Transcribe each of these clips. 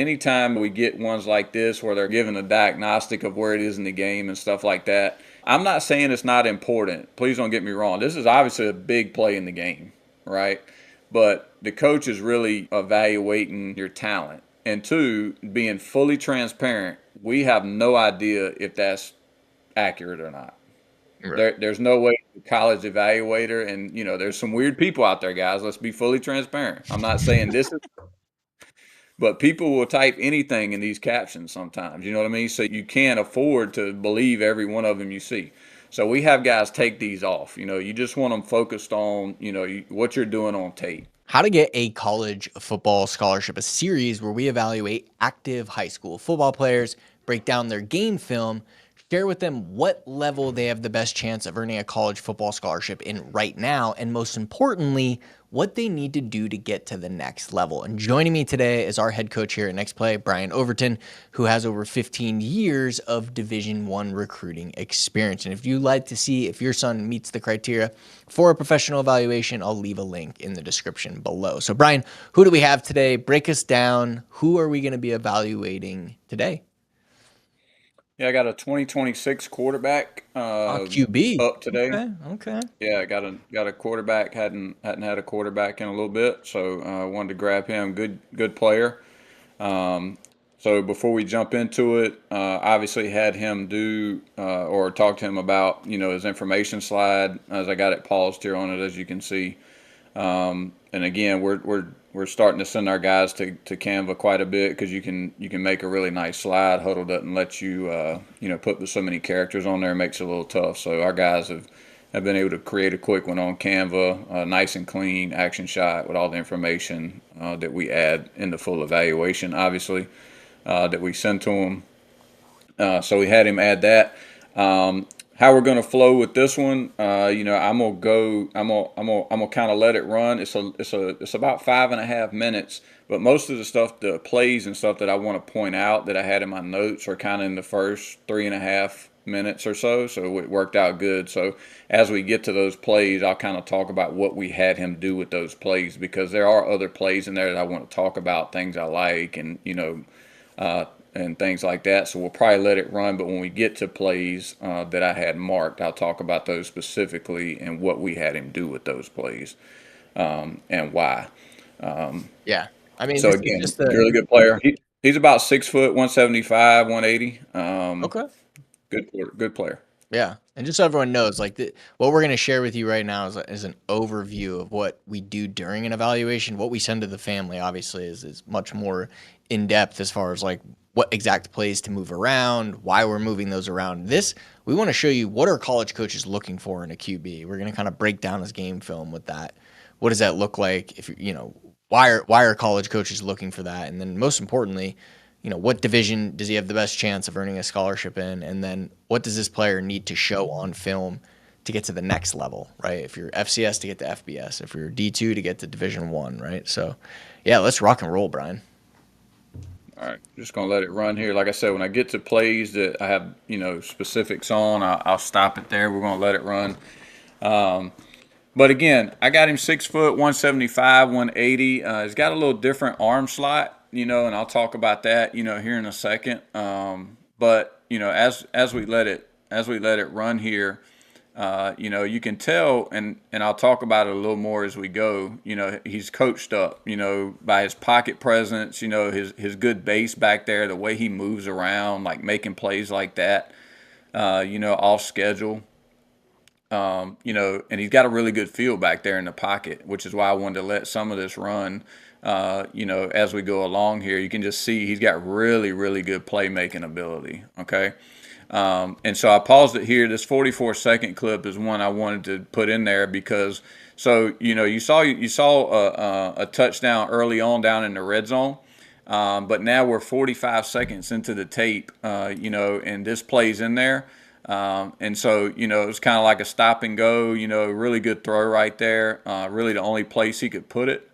anytime we get ones like this where they're giving a diagnostic of where it is in the game and stuff like that, I'm not saying it's not important. Please don't get me wrong. This is obviously a big play in the game, right? But the coach is really evaluating your talent. And two, being fully transparent, we have no idea if that's accurate or not. Right. There's no way the college evaluator, and there's some weird people out there, guys. Let's be fully transparent. I'm not saying this is, but people will type anything in these captions sometimes. You know what I mean? So you can't afford to believe every one of them you see. So we have guys take these off. You just want them focused on what you're doing on tape. How to Get a College Football Scholarship, a series where we evaluate active high school football players, break down their game film, share with them what level they have the best chance of earning a college football scholarship in right now, and most importantly, what they need to do to get to the next level. And joining me today is our head coach here at Next Play, Brian Overton, who has over 15 years of Division One recruiting experience. And if you'd like to see if your son meets the criteria for a professional evaluation, I'll leave a link in the description below. So, Brian, who do we have today? Break us down. Who are we going to be evaluating today? Yeah, I got a 2026 quarterback QB. up today. Okay. Okay. Yeah, I got a quarterback. Hadn't had a quarterback in a little bit, so wanted to grab him. Good player. Um, so before we jump into it, obviously had him do or talk to him about his information slide as I got it paused here on it, as you can see. And again, we're starting to send our guys to Canva quite a bit because you can make a really nice slide. Huddle doesn't let you put so many characters on there. It makes it a little tough. So our guys have been able to create a quick one on Canva, nice and clean action shot with all the information that we add in the full evaluation, obviously, that we send to them. So we had him add that. How we're going to flow with this one, I'm gonna go. I'm gonna kind of let it run. It's about 5.5 minutes, but most of the stuff, the plays and stuff that I want to point out that I had in my notes are kind of in the first 3.5 minutes or so. So it worked out good. So as we get to those plays, I'll kind of talk about what we had him do with those plays because there are other plays in there that I want to talk about, things I like, and and things like that. So we'll probably let it run. But when we get to plays that I had marked, I'll talk about those specifically and what we had him do with those plays and why. Yeah. I mean, So this is again, just a really good player. He's about 6 foot, 175, 180. okay. Good player. Yeah, and just so everyone knows, like what we're going to share with you right now is an overview of what we do during an evaluation. What we send to the family, obviously, is much more in depth as far as like what exact plays to move around, why we're moving those around. This we want to show you what are college coaches looking for in a QB. We're going to kind of break down his game film with that. What does that look like? If why are college coaches looking for that? And then most importantly, what division does he have the best chance of earning a scholarship in? And then what does this player need to show on film to get to the next level, right? If you're FCS to get to FBS, if you're D2 to get to Division One, right? So, yeah, let's rock and roll, Brian. All right, just gonna let it run here. Like I said, when I get to plays that I have specifics on, I'll stop it there. We're gonna let it run. But again, I got him 6 foot, 175, 180. He's got a little different arm slot, and I'll talk about that, here in a second. But as we let it run here, you can tell, and I'll talk about it a little more as we go. He's coached up, by his pocket presence, his good base back there, the way he moves around, like making plays like that, off schedule. And he's got a really good feel back there in the pocket, which is why I wanted to let some of this run. As we go along here, you can just see he's got really, really good playmaking ability. Okay. And so I paused it here. This 44-second clip is one I wanted to put in there because, so you saw a touchdown early on down in the red zone, but now we're 45 seconds into the tape, and this plays in there. And so, it was kind of like a stop and go, really good throw right there. Really the only place he could put it.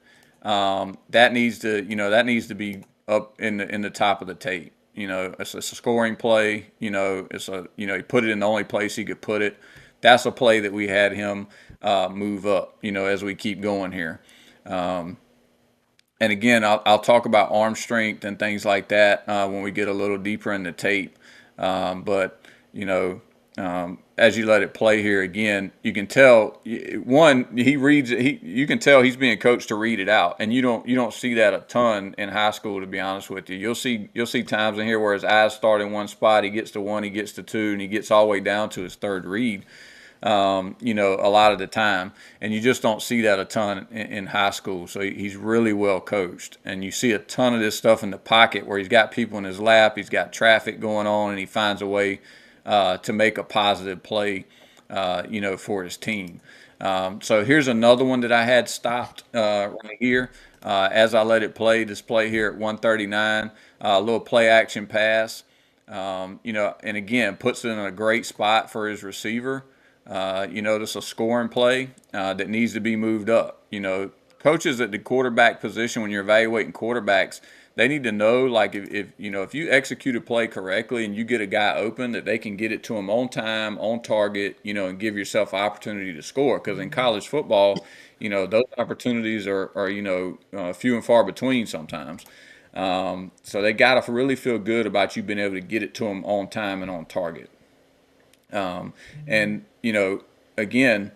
That needs to be up in the top of the tape. It's a scoring play. He put it in the only place he could put it. That's a play that we had him move up. As we keep going here. and again, I'll talk about arm strength and things like that when we get a little deeper in the tape. But you know, as you let it play here again, you can tell one he reads it. You can tell he's being coached to read it out, and you don't see that a ton in high school. To be honest with you, you'll see times in here where his eyes start in one spot, he gets to one, he gets to two, and he gets all the way down to his third read. A lot of the time. And you just don't see that a ton in high school. So he's really well coached. And you see a ton of this stuff in the pocket where he's got people in his lap, he's got traffic going on, and he finds a way to make a positive play, for his team. So here's another one that I had stopped right here. As I let it play, this play here at 139, a little play action pass, and again, puts it in a great spot for his receiver. You notice a scoring play that needs to be moved up. Coaches at the quarterback position, when you're evaluating quarterbacks, they need to know, like, if you execute a play correctly and you get a guy open, that they can get it to him on time, on target, and give yourself an opportunity to score. Because in college football, those opportunities are few and far between sometimes. So they got to really feel good about you being able to get it to them on time and on target. And again,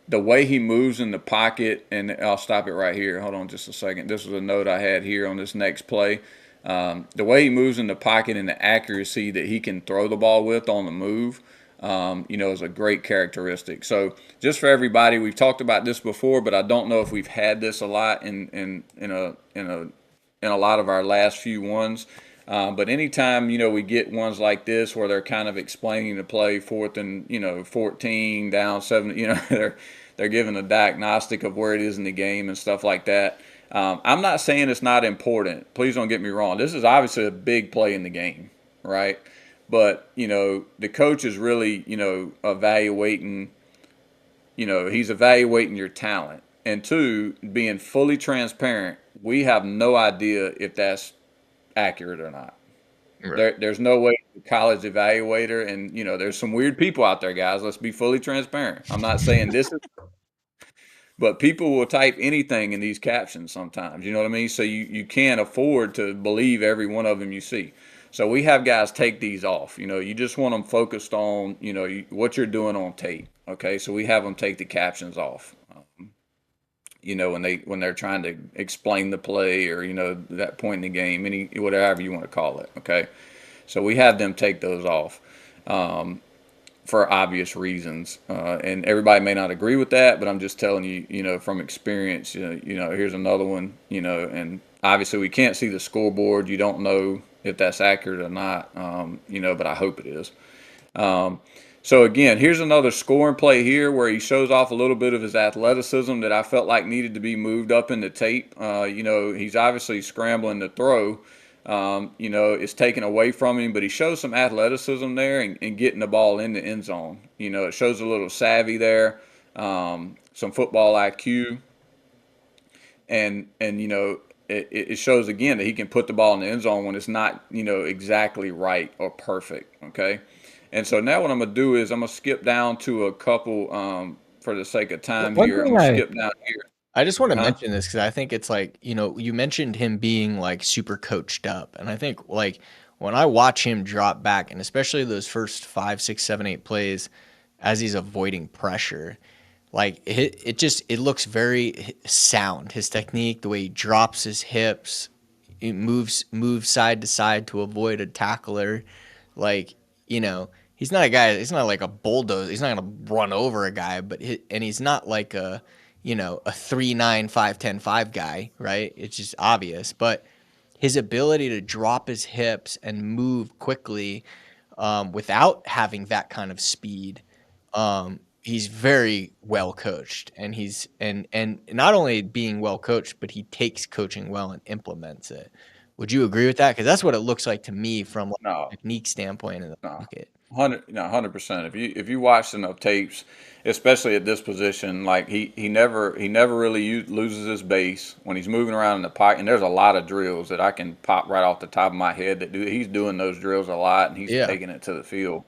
the way he moves in the pocket, and I'll stop it right here. Hold on just a second. This was a note I had here on this next play. The way he moves in the pocket and the accuracy that he can throw the ball with on the move, is a great characteristic. So just for everybody, we've talked about this before, but I don't know if we've had this a lot in a lot of our last few ones. But anytime we get ones like this where they're kind of explaining the play, fourth and 14 down 7, they're giving a diagnostic of where it is in the game and stuff like that. I'm not saying it's not important. Please don't get me wrong. This is obviously a big play in the game, right? But the coach is really evaluating. He's evaluating your talent. And two, being fully transparent, we have no idea if that's accurate or not. Right. There's no way the college evaluator, and there's some weird people out there, guys. Let's be fully transparent. I'm not saying this is, but people will type anything in these captions sometimes. You know what I mean? So you can't afford to believe every one of them you see. So we have guys take these off. You just want them focused on what you're doing on tape. Okay, so we have them take the captions off. When they're trying to explain the play, or that point in the game, any whatever you want to call it. Okay, so we have them take those off for obvious reasons, and everybody may not agree with that, but I'm just telling you, from experience. Here's another one. And obviously we can't see the scoreboard. You don't know if that's accurate or not. But I hope it is. Um, so again, here's another scoring play here where he shows off a little bit of his athleticism that I felt like needed to be moved up in the tape. He's obviously scrambling to throw. It's taken away from him, but he shows some athleticism there and getting the ball in the end zone. It shows a little savvy there, some football IQ, and it shows again that he can put the ball in the end zone when it's not exactly right or perfect. Okay, and so now what I'm gonna do is I'm gonna skip down to a couple for the sake of time One here. I'm thing gonna skip down here. I just want to Huh? mention this because I think it's like, you mentioned him being like super coached up. And I think like when I watch him drop back, and especially those first 5, 6, 7, 8 plays as he's avoiding pressure, like it looks very sound. His technique, the way he drops his hips, he moves side to side to avoid a tackler. Like, he's not a guy, he's not like a bulldozer. He's not going to run over a guy, and he's not like a 3'9", 5'10", 5 guy, right? It's just obvious. But his ability to drop his hips and move quickly without having that kind of speed, he's very well coached, and and not only being well coached, but he takes coaching well and implements it. Would you agree with that? Because that's what it looks like to me from like a No. technique standpoint in the No, pocket. 100%. If you watch enough tapes, especially at this position, like he never really loses his base when he's moving around in the pocket. And there's a lot of drills that I can pop right off the top of my head that he's doing those drills a lot, and he's Yeah. taking it to the field.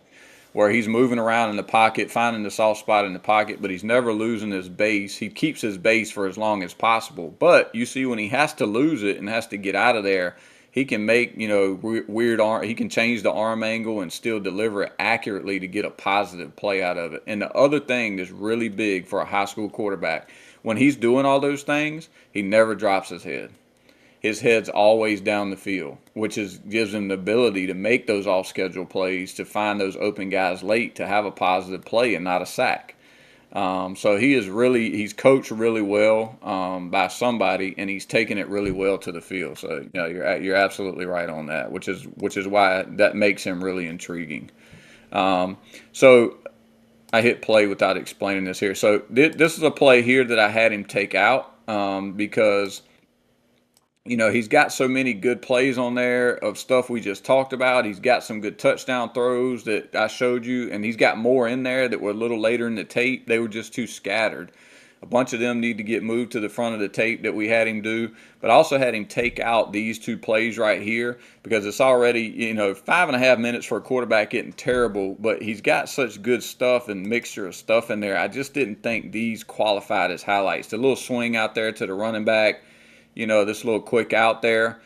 where he's moving around in the pocket, finding the soft spot in the pocket, but he's never losing his base. He keeps his base for as long as possible. But you see, when he has to lose it and has to get out of there, he can make, weird arm. He can change the arm angle and still deliver it accurately to get a positive play out of it. And the other thing that's really big for a high school quarterback, when he's doing all those things, he never drops his head. His head's always down the field, which gives him the ability to make those off-schedule plays, to find those open guys late, to have a positive play and not a sack. So he's coached really well by somebody, and he's taken it really well to the field. So you're absolutely right on that, which is why that makes him really intriguing. So I hit play without explaining this here. So this is a play here that I had him take out because he's got so many good plays on there of stuff we just talked about. He's got some good touchdown throws that I showed you, and he's got more in there that were a little later in the tape. They were just too scattered. A bunch of them need to get moved to the front of the tape that we had him do, but I also had him take out these two plays right here because it's already, 5.5 minutes for a quarterback getting terrible, but he's got such good stuff and mixture of stuff in there. I just didn't think these qualified as highlights. The little swing out there to the running back, this little quick out there.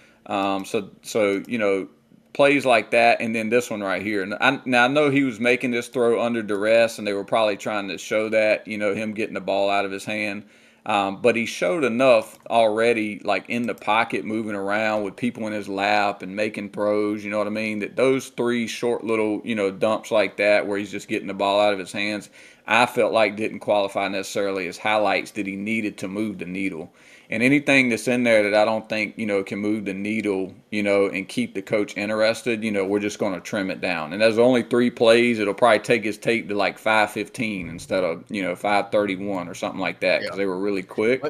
Plays like that, and then this one right here. Now I know he was making this throw under duress, and they were probably trying to show that, him getting the ball out of his hand. But he showed enough already, like in the pocket, moving around with people in his lap and making throws, you know what I mean? That those three short little, dumps like that where he's just getting the ball out of his hands, I felt like didn't qualify necessarily as highlights that he needed to move the needle. And anything that's in there that I don't think, can move the needle, and keep the coach interested, we're just going to trim it down. And there's only 3 plays. It'll probably take his tape to like 5:15 instead of, 5:31 or something like that because they were really quick.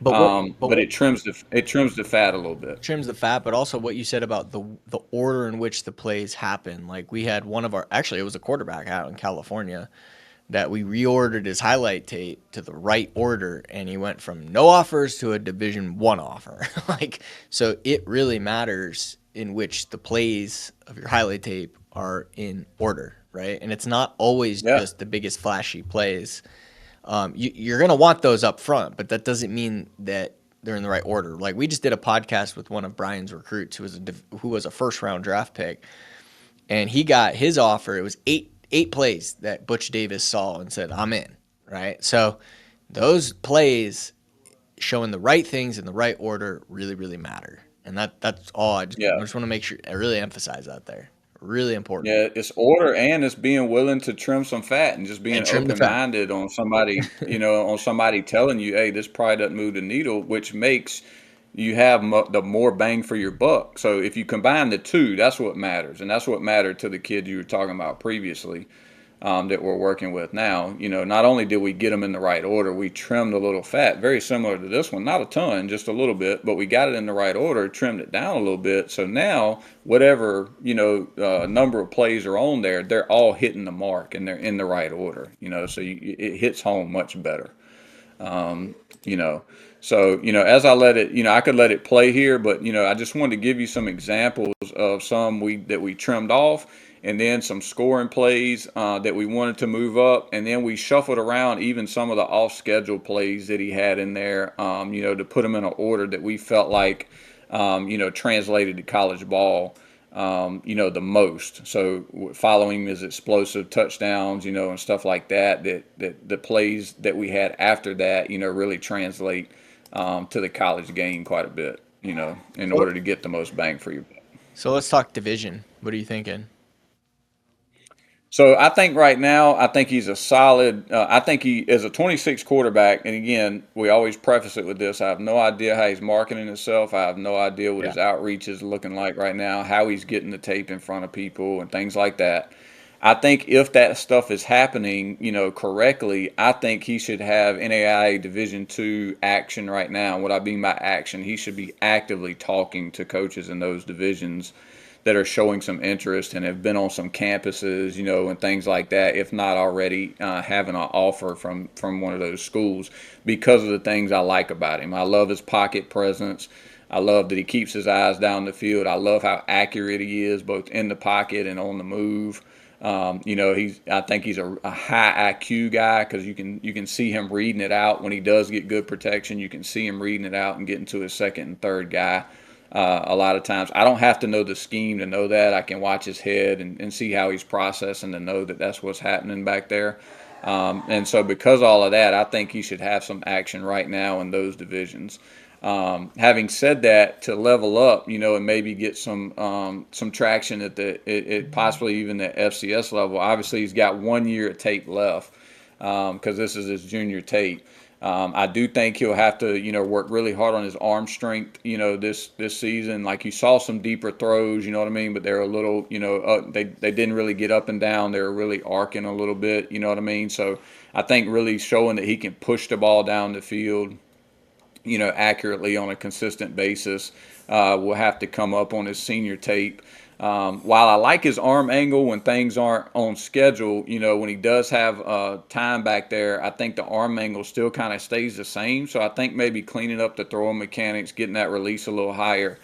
But it trims the fat a little bit. Trims the fat, but also what you said about the order in which the plays happen. Like we had actually it was a quarterback out in California that we reordered his highlight tape to the right order, and he went from no offers to a Division I offer. So it really matters in which the plays of your highlight tape are in order, right? And it's not always just the biggest flashy plays. You're going to want those up front, but that doesn't mean that they're in the right order. Like we just did a podcast with one of Brian's recruits who was a first-round draft pick, and he got his offer. It was eight plays that Butch Davis saw and said, I'm in, right? So those plays showing the right things in the right order really, really matter. And that's all I just want to make sure I really emphasize that there. Really important. Yeah, it's order and it's being willing to trim some fat and just being open-minded on somebody, on somebody telling you, hey, this probably doesn't move the needle, which makes you have the more bang for your buck. So if you combine the two, that's what matters. And that's what mattered to the kid you were talking about previously that we're working with now. Not only did we get them in the right order, we trimmed a little fat, very similar to this one. Not a ton, just a little bit, but we got it in the right order, trimmed it down a little bit. So now whatever, number of plays are on there, they're all hitting the mark and they're in the right order, so it hits home much better. So, as I let it, I could let it play here, but, I just wanted to give you some examples of some that we trimmed off, and then some scoring plays that we wanted to move up, and then we shuffled around even some of the off-schedule plays that he had in there, to put them in an order that we felt like, translated to college ball. The most. So following his explosive touchdowns, and stuff like that the plays that we had after that, really translate to the college game quite a bit, in order to get the most bang for your buck. So let's talk division. What are you thinking? So I think right now, I think he's a solid. I think he is a 26 quarterback. And again, we always preface it with this: I have no idea how he's marketing himself. I have no idea what his outreach is looking like right now, how he's getting the tape in front of people, and things like that. I think if that stuff is happening, correctly, I think he should have NAIA Division II action right now. What I mean by action, he should be actively talking to coaches in those divisions that are showing some interest and have been on some campuses, and things like that, if not already having an offer from one of those schools, because of the things I like about him. I love his pocket presence. I love that he keeps his eyes down the field. I love how accurate he is, both in the pocket and on the move. I think he's a high IQ guy because you can see him reading it out when he does get good protection. You can see him reading it out and getting to his second and third guy. A lot of times, I don't have to know the scheme to know that. I can watch his head and see how he's processing to know that that's what's happening back there. And so, because of all of that, I think he should have some action right now in those divisions. Having said that, to level up, and maybe get some traction at possibly even the FCS level. Obviously, he's got 1 year at Tate left because this is his junior Tate. I do think he'll have to, work really hard on his arm strength, this season. Like, you saw some deeper throws, you know what I mean? But they're a little, they didn't really get up and down. They were really arcing a little bit, you know what I mean? So I think really showing that he can push the ball down the field, accurately on a consistent basis, will have to come up on his senior tape. While I like his arm angle when things aren't on schedule, when he does have time back there, I think the arm angle still kind of stays the same. So I think maybe cleaning up the throwing mechanics, getting that release a little higher,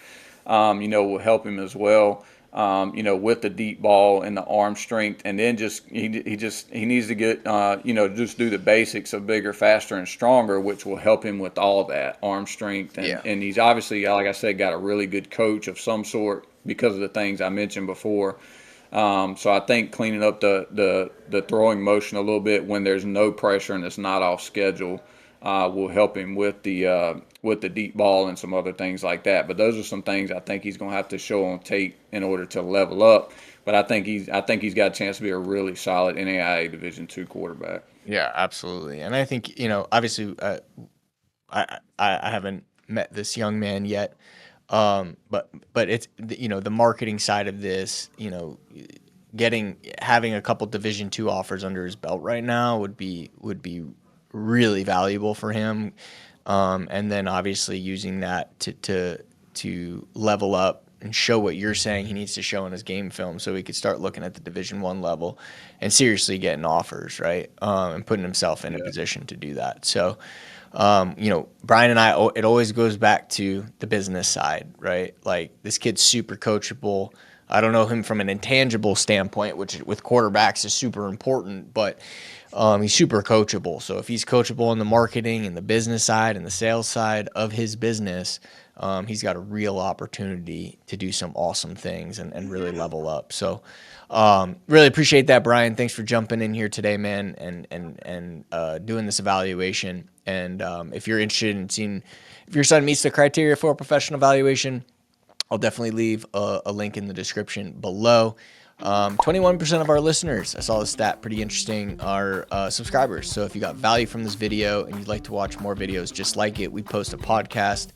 will help him as well. With the deep ball and the arm strength, and then he needs to get just do the basics of bigger, faster, and stronger, which will help him with all that arm strength. And he's obviously, like I said, got a really good coach of some sort because of the things I mentioned before. So I think cleaning up the throwing motion a little bit when there's no pressure and it's not off schedule will help him with the deep ball and some other things like that. But those are some things I think he's going to have to show on tape in order to level up. But I think he's got a chance to be a really solid NAIA Division II quarterback. Yeah, absolutely. And I think, obviously, I haven't met this young man yet, but it's, the marketing side of this, having a couple Division II offers under his belt right now would be really valuable for him. And then obviously using that to level up and show what you're saying he needs to show in his game film, so he could start looking at the Division I level and seriously getting offers, right? And putting himself in a position to do that. So, Brian and I, it always goes back to the business side, right? Like, this kid's super coachable. I don't know him from an intangible standpoint, which with quarterbacks is super important, but he's super coachable. So if he's coachable in the marketing and the business side and the sales side of his business, he's got a real opportunity to do some awesome things and really level up. So really appreciate that, Brian. Thanks for jumping in here today, man, and doing this evaluation. And if you're interested in seeing if your son meets the criteria for a professional evaluation, I'll definitely leave a link in the description below. 21% of our listeners, I saw the stat, pretty interesting, are subscribers. So if you got value from this video and you'd like to watch more videos just like it, we post a podcast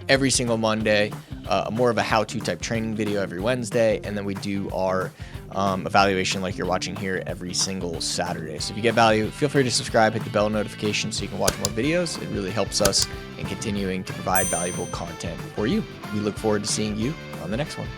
every single Monday, more of a how-to type training video every Wednesday, and then we do our evaluation like you're watching here every single Saturday. So if you get value, feel free to subscribe, hit the bell notification so you can watch more videos. It really helps us in continuing to provide valuable content for you. We look forward to seeing you on the next one.